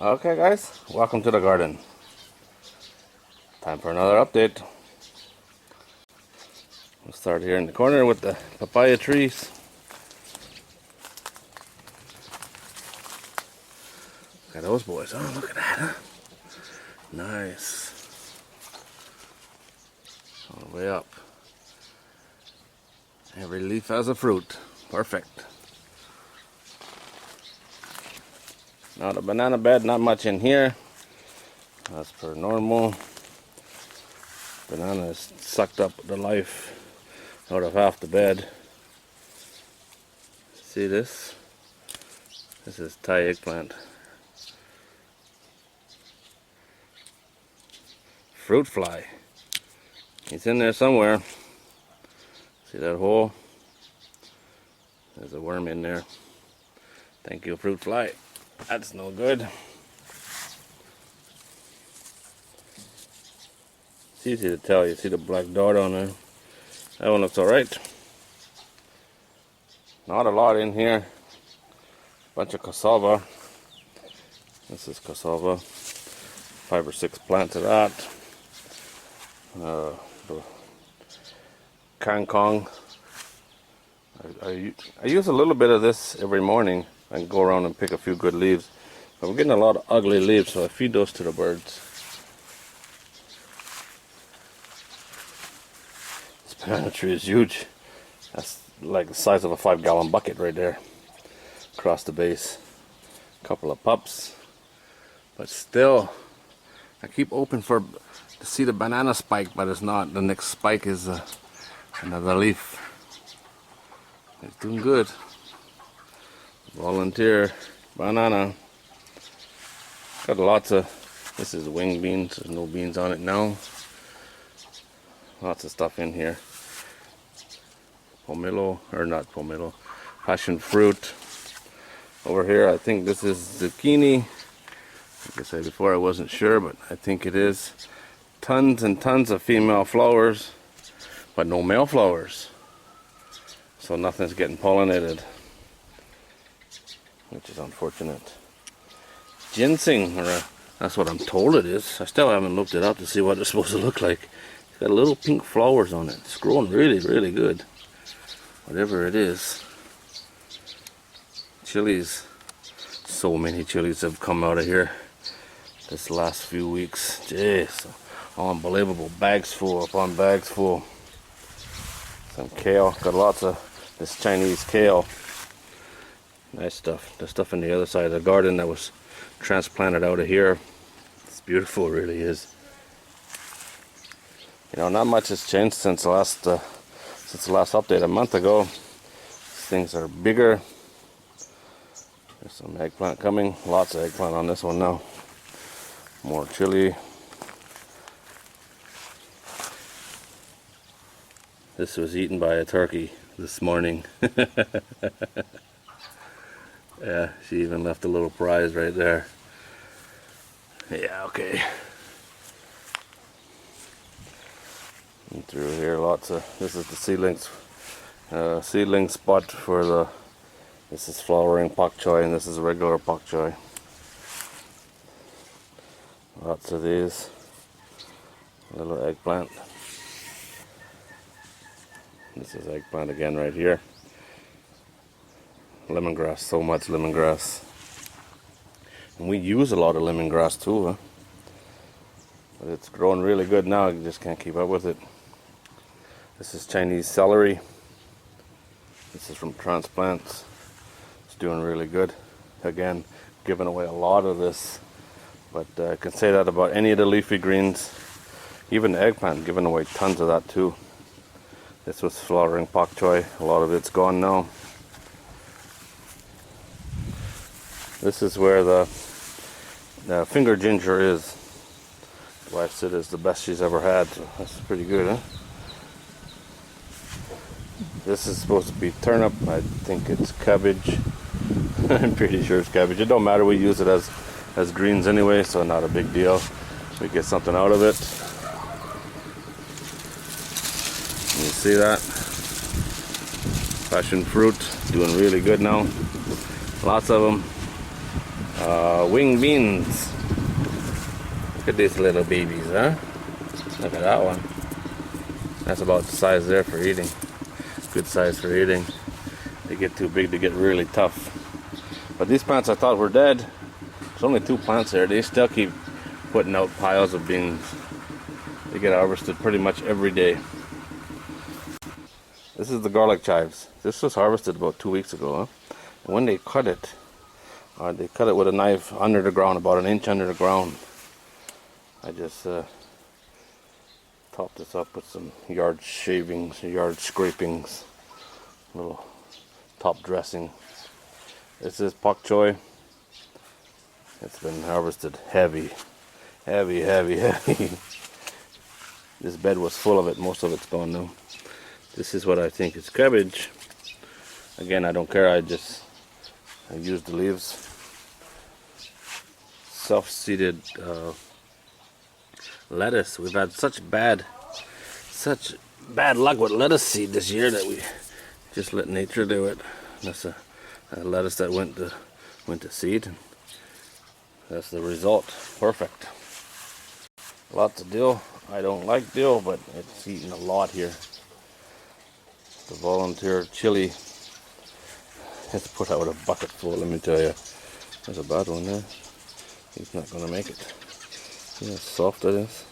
Okay guys, welcome to the garden. Time for another update. We'll start here in the corner with the papaya trees. Look at those boys. Oh, look at that, huh? Nice. All the way up. Every leaf has a fruit. Perfect. Now the banana bed, not much in here. As per normal. Banana has sucked up the life out of half the bed. See this? This is Thai eggplant. Fruit fly. He's in there somewhere. See that hole? There's a worm in there. Thank you, fruit fly. That's no good. It's easy to tell. You see the black dot on there. That one looks alright. Not a lot in here. Bunch of cassava. This is cassava. 5 or 6 plants of that. The kangkong. I use a little bit of this every morning. I can go around and pick a few good leaves. But we're getting a lot of ugly leaves, so I feed those to the birds. This banana tree is huge. That's like the size of a 5-gallon bucket right there. Across the base. A couple of pups. But still, I keep hoping to see the banana spike, but it's not. The next spike is another leaf. It's doing good. Volunteer banana. Got lots of, this is wing beans. There's no beans on it now. Lots of stuff in here. Pomelo, or not pomelo, passion fruit. Over here, I think this is zucchini. Like I said before, I wasn't sure, but I think it is. Tons and tons of female flowers, but no male flowers. So nothing's getting pollinated, which is unfortunate. Ginseng, or that's what I'm told it is. I still haven't looked it up to see what it's supposed to look like. It's got little pink flowers on it. It's growing really, really good. Whatever it is. Chilies. So many chilies have come out of here this last few weeks. Jeez, unbelievable. Bags full upon bags full. Some kale. Got lots of this Chinese kale. Nice stuff. The stuff on the other side of the garden that was transplanted out of here. It's beautiful, it really is. You know, not much has changed since the last update a month ago. Things are bigger. There's some eggplant coming. Lots of eggplant on this one now. More chili. This was eaten by a turkey this morning. Yeah, she even left a little prize right there. Yeah, okay. And through here, lots of, this is the seedling spot for the, this is flowering pak choy and this is regular pak choy. Lots of these. Little eggplant. This is eggplant again right here. Lemongrass, so much lemongrass. And we use a lot of lemongrass too, huh? But it's growing really good now, you just can't keep up with it. This is Chinese celery. This is from transplants. It's doing really good. Again, giving away a lot of this. But I can say that about any of the leafy greens. Even the eggplant, giving away tons of that too. This was flowering pak choy. A lot of it's gone now. This is where the finger ginger is. The wife said it's the best she's ever had, so that's pretty good, huh? This is supposed to be turnip. I think it's cabbage. I'm pretty sure it's cabbage. It don't matter, we use it as greens anyway, so not a big deal. We get something out of it. You see that? Passion fruit, doing really good now. Lots of them. Wing beans. Look at these little babies, huh? Look at that one. That's about the size there for eating. Good size for eating. They get too big to get really tough. But these plants I thought were dead. There's only 2 plants there. They still keep putting out piles of beans. They get harvested pretty much every day. This is the garlic chives. This was harvested about 2 weeks ago. Huh? And when they cut it with a knife under the ground, about 1 inch under the ground. I just topped this up with some yard shavings, yard scrapings, little top dressing. This is pak choy. It's been harvested heavy. This bed was full of it. Most of it's gone now. This is what I think is cabbage. Again, I don't care. I use the leaves. Soft-seeded lettuce. We've had such bad luck with lettuce seed this year that we just let nature do it. That's a lettuce that went to seed. That's the result. Perfect. Lots of dill. I don't like dill, but it's eaten a lot here. The volunteer chili has put out a bucket full, let me tell you. There's a bad one there. He's not going to make it. See how soft it is?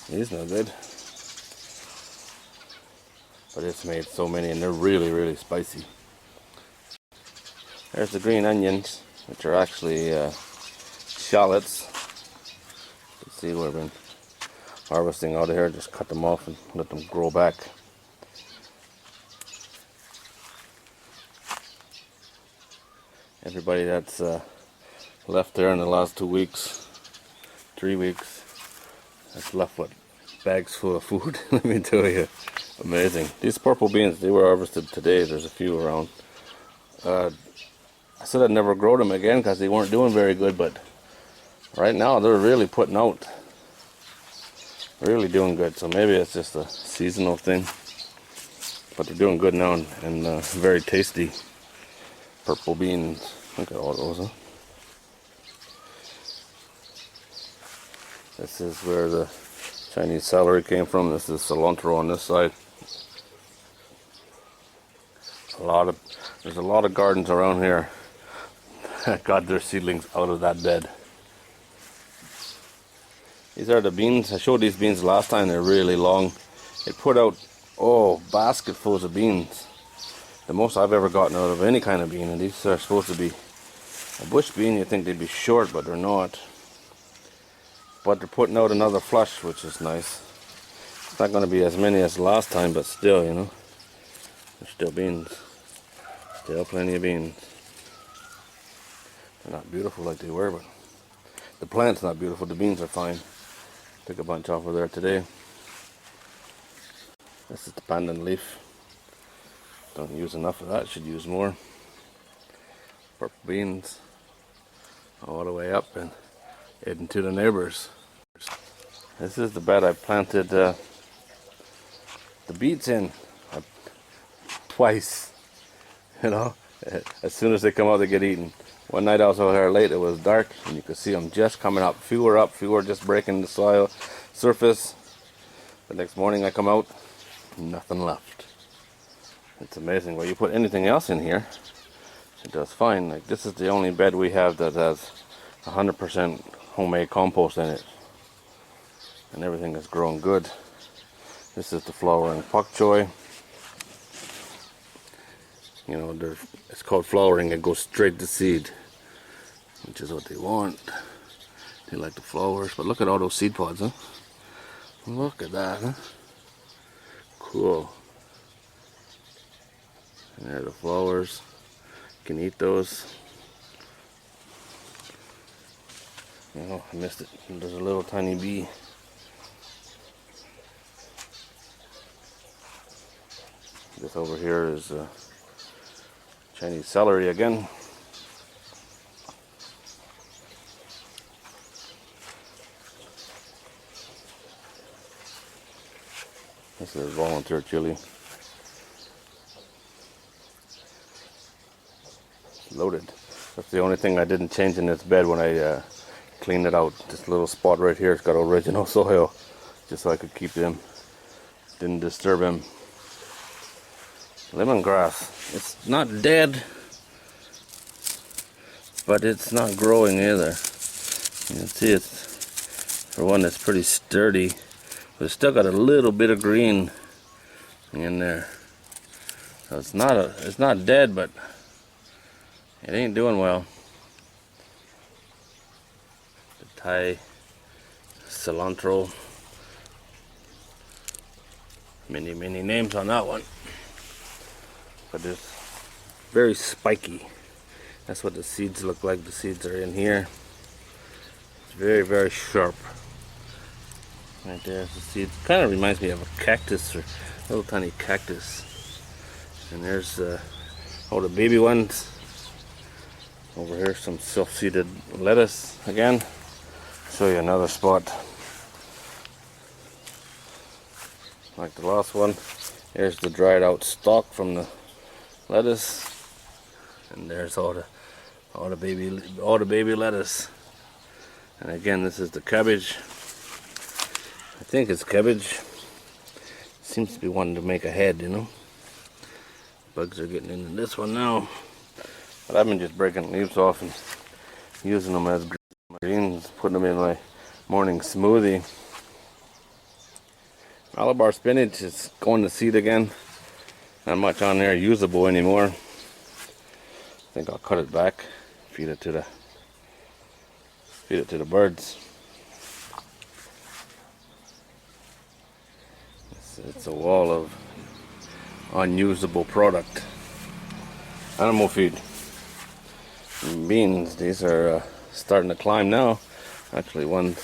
He's no good. But it's made so many, and they're really spicy. There's the green onions, which are actually shallots. You see, we've been harvesting out of here. Just cut them off and let them grow back. Everybody that's left there in the last 2 weeks, 3 weeks, that's left with bags full of food. Let me tell you, amazing. These purple beans, they were harvested today. There's a few around. I said I'd never grow them again because they weren't doing very good, but right now they're really putting out. Really doing good. So maybe it's just a seasonal thing, but they're doing good now, and very tasty. Purple beans. Look at all those, huh? This is where the Chinese celery came from. This is cilantro on this side. There's a lot of gardens around here that got their seedlings out of that bed. These are the beans. I showed these beans last time. They're really long. It put out, basketfuls of beans. The most I've ever gotten out of any kind of bean, and these are supposed to be a bush bean. You'd think they'd be short, but they're not. But they're putting out another flush, which is nice. It's not going to be as many as last time, but still, you know, there's still beans. Still plenty of beans. They're not beautiful like they were, but the plant's not beautiful. The beans are fine. Took a bunch off of there today. This is the pandan leaf. Don't use enough of that, should use more. Purple beans all the way up and heading to the neighbors. This is the bed I planted the beets in twice. You know, as soon as they come out, they get eaten. One night I was out here late, it was dark, and you could see them just coming up, fewer just breaking the soil surface. The next morning I come out, nothing left. It's amazing. Well, you put anything else in here, it does fine. Like, this is the only bed we have that has 100% homemade compost in it, and everything is growing good. This is the flowering pak choy. You know, it's called flowering. It goes straight to seed, which is what they want. They like the flowers, but look at all those seed pods, huh? Look at that, huh? Cool. And there are the flowers. You can eat those. Oh, I missed it. There's a little tiny bee. This over here is Chinese celery again. This is volunteer chili. Loaded. That's the only thing I didn't change in its bed when I cleaned it out. This little spot right here, it's got original soil, just so I could keep them, didn't disturb him. Lemongrass, it's not dead, but it's not growing either. You can see it's, for one, it's pretty sturdy, but it's still got a little bit of green in there. So it's not dead, but it ain't doing well. The Thai cilantro. Many names on that one. But it's very spiky. That's what the seeds look like. The seeds are in here. It's very sharp. Right there's the seeds. Kind of reminds me of a cactus, or a little tiny cactus. And there's all the baby ones. Over here, some self-seeded lettuce again. Show you another spot. Like the last one. Here's the dried out stalk from the lettuce. And there's all the baby lettuce. And again, this is the cabbage. I think it's cabbage. Seems to be wanting to make a head, you know. Bugs are getting into this one now. But I've been just breaking leaves off and using them as greens, putting them in my morning smoothie. Malabar spinach is going to seed again. Not much on there usable anymore. I think I'll cut it back, feed it to the birds. It's a wall of unusable product. Animal feed. Beans, these are starting to climb now. Actually, a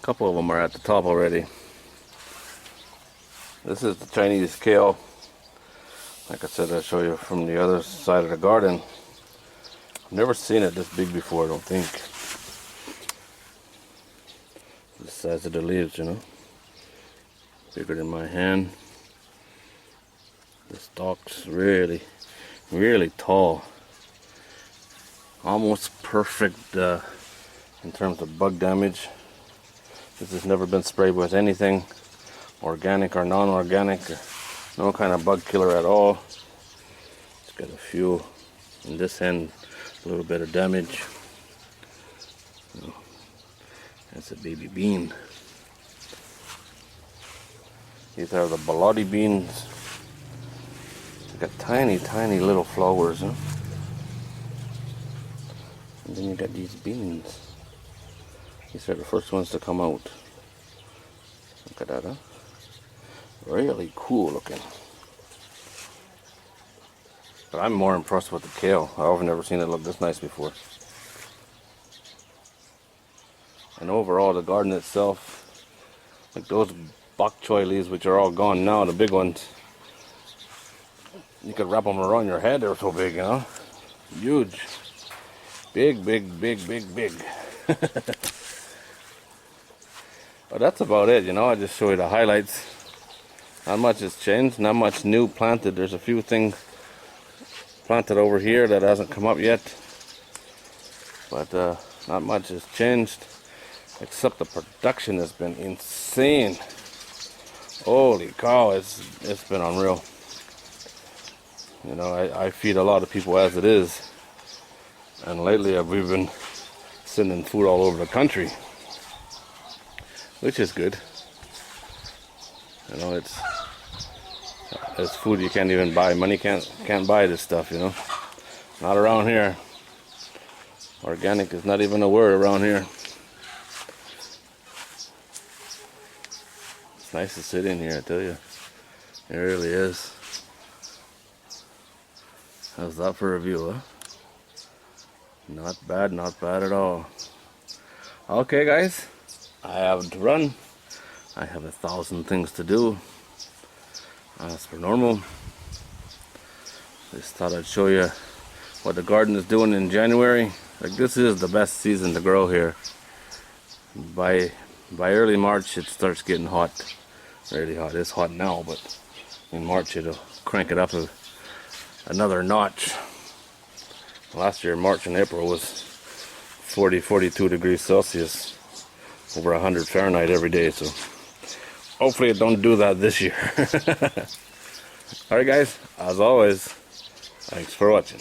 couple of them are at the top already. This is the Chinese kale. Like I said, I'll show you from the other side of the garden. I've never seen it this big before, I don't think. The size of the leaves, you know. Bigger than my hand. The stalk's really tall. Almost perfect in terms of bug damage. This has never been sprayed with anything, organic or non-organic. No kind of bug killer at all. It's got a few in this end, a little bit of damage. That's a baby bean. These are the baladi beans. They got tiny little flowers, huh? And then you got these beans. These are the first ones to come out. Look at that, huh? Really cool looking. But I'm more impressed with the kale. I've never seen it look this nice before. And overall, the garden itself, like those bok choy leaves, which are all gone now, the big ones, you could wrap them around your head. They're so big, you know. Huge. Big. But that's about it, you know. I just show you the highlights. Not much has changed, not much new planted. There's a few things planted over here that hasn't come up yet. But not much has changed, except the production has been insane. Holy cow, it's been unreal. You know, I feed a lot of people as it is. And lately we've been sending food all over the country, which is good. You know, it's food you can't even buy. Money can't buy this stuff, you know. Not around here. Organic is not even a word around here. It's nice to sit in here, I tell you. It really is. How's that for a view, huh? Not bad at all. Okay, guys, I have to run. I have 1,000 things to do, as per normal. Just thought I'd show you what the garden is doing in January. Like, this is the best season to grow here. By early March, it starts getting hot, really hot. It's hot now, but in March it'll crank it up another notch. Last year, March and April was 40, 42 degrees Celsius, over 100 Fahrenheit every day. So hopefully it don't do that this year. Alright guys, as always, thanks for watching.